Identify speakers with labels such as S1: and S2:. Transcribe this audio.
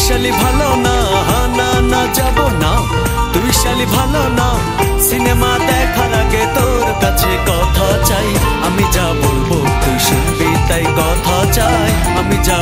S1: শালি ভালো না, না না যাব না। তুই শালি ভালো না, সিনেমা দেখার আগে তোর কাছে কথা চাই। আমি যা বলবো তুই শুনবি, তাই কথা চাই। আমি যা